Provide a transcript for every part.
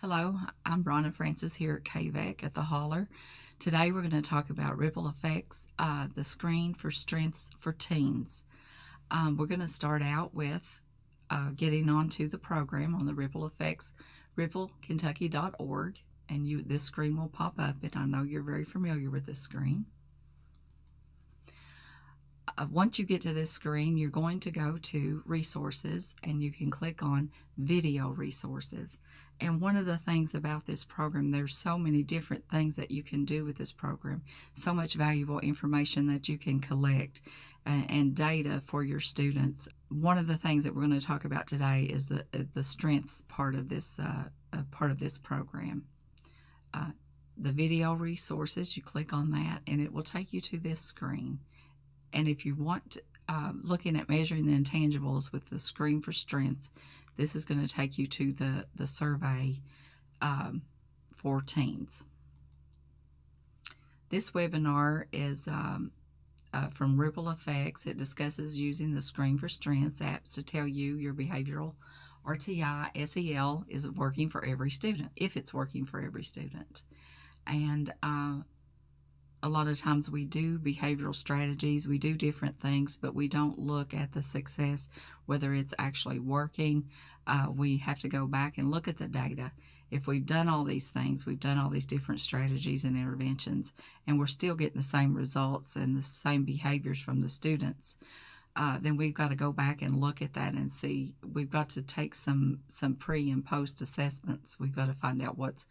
Hello, I'm Bronna Francis here at KVEC at the Holler. Today we're going to talk about ripple effects, the screen for strengths for teens. We're going to start out with getting onto the program on the ripple effects, ripplekentucky.org, and this screen will pop up, and I know you're very familiar with this screen. Once you get to this screen, you're going to go to resources and you can click on video resources. And one of the things about this program, there's so many different things that you can do with this program, so much valuable information that you can collect and data for your students. One of the things that we're going to talk about today is the strengths part of this program. The video resources, you click on that and it will take you to this screen. And if you want looking at measuring the intangibles with the screen for strengths, this is going to take you to the survey for teens. This webinar is from Ripple Effects. It discusses using the screen for strengths apps to tell you your behavioral RTI SEL is working for every student, if it's working for every student. And a lot of times we do behavioral strategies, we do different things, but we don't look at the success, whether it's actually working. We have to go back and look at the data. If we've done all these things, we've done all these different strategies and interventions, and we're still getting the same results and the same behaviors from the students, then we've got to go back and look at that and see. We've got to take some pre and post assessments. We've got to find out what's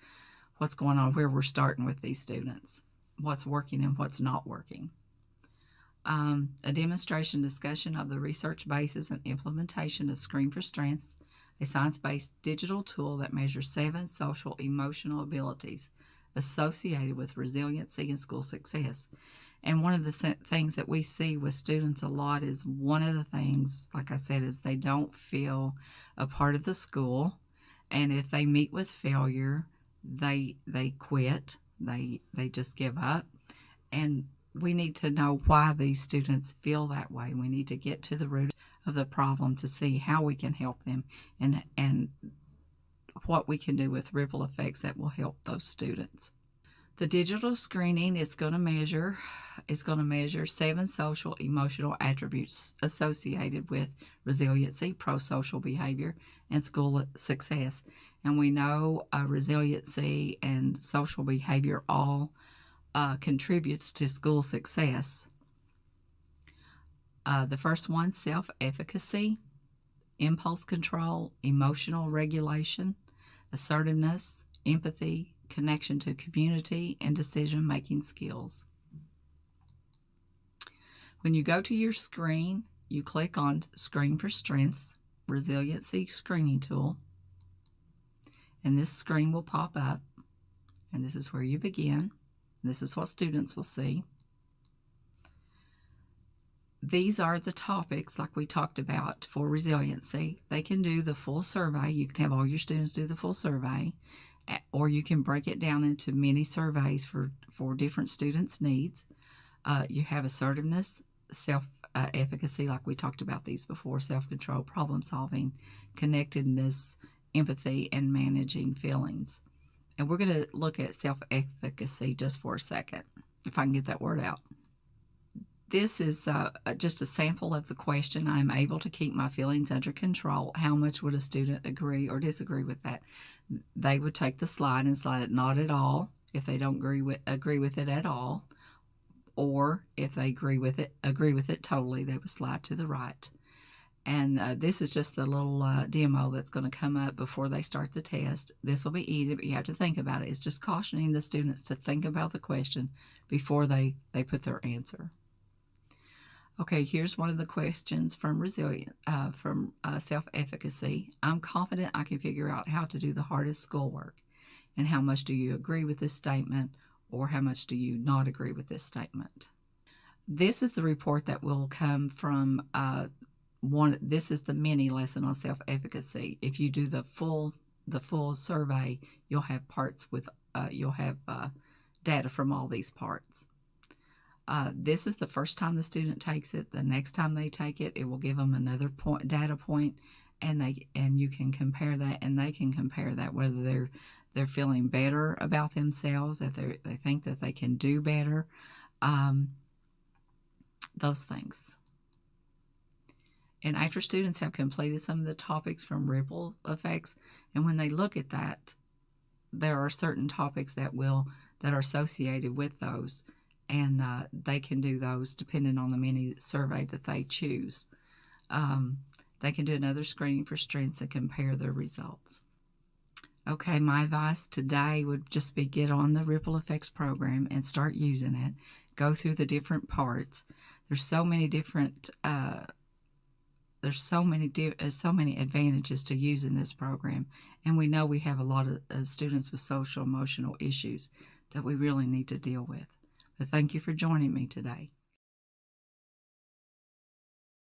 going on, where we're starting with these students, what's working and what's not working. A demonstration discussion of the research basis and implementation of Screen for Strengths, a science-based digital tool that measures 7 social emotional abilities associated with resiliency and school success. And one of the things that we see with students a lot is one of the things, like I said, is they don't feel a part of the school. And if they meet with failure, they quit. They just give up. And we need to know why these students feel that way. We need to get to the root of the problem to see how we can help them and what we can do with ripple effects that will help those students. The digital screening, it's going to measure 7 social emotional attributes associated with resiliency, pro-social behavior, and school success. And we know resiliency and social behavior all contributes to school success. The first one, self-efficacy, impulse control, emotional regulation, assertiveness, empathy, connection to community, and decision-making skills. When you go to your screen, you click on Screen for Strengths, Resiliency Screening Tool, and this screen will pop up, and this is where you begin. This is what students will see. These are the topics like we talked about for resiliency. They can do the full survey. You can have all your students do the full survey, or you can break it down into mini surveys for different students' needs. You have assertiveness, self-efficacy, like we talked about these before, self-control, problem-solving, connectedness, empathy, and managing feelings. And we're going to look at self-efficacy just for a second, if I can get that word out. This is just a sample of the question. I'm able to keep my feelings under control. How much would a student agree or disagree with that? They would take the slide and slide it not at all if they don't agree with it at all, or if they agree with it totally, they would slide to the right. And this is just the little demo that's going to come up before they start the test. This will be easy, but you have to think about it. It's just cautioning the students to think about the question before they put their answer. Okay, here's one of the questions from self-efficacy. I'm confident I can figure out how to do the hardest schoolwork. And how much do you agree with this statement, or how much do you not agree with this statement? This is the report that will come from this is the mini lesson on self-efficacy. If you do the full survey, you'll have parts with data from all these parts. This is the first time the student takes it. The next time they take it, it will give them another data point, and you can compare that, and they can compare that, whether they're feeling better about themselves, that they think that they can do better, those things. And after students have completed some of the topics from ripple effects, and when they look at that, there are certain topics that are associated with those, and they can do those depending on the mini survey that they choose. They can do another screening for strengths and compare their results. Okay, my advice today would just be get on the Ripple Effects program and start using it. Go through the different parts. There's so many different so many advantages to using this program, and we know we have a lot of students with social emotional issues that we really need to deal with. But thank you for joining me today.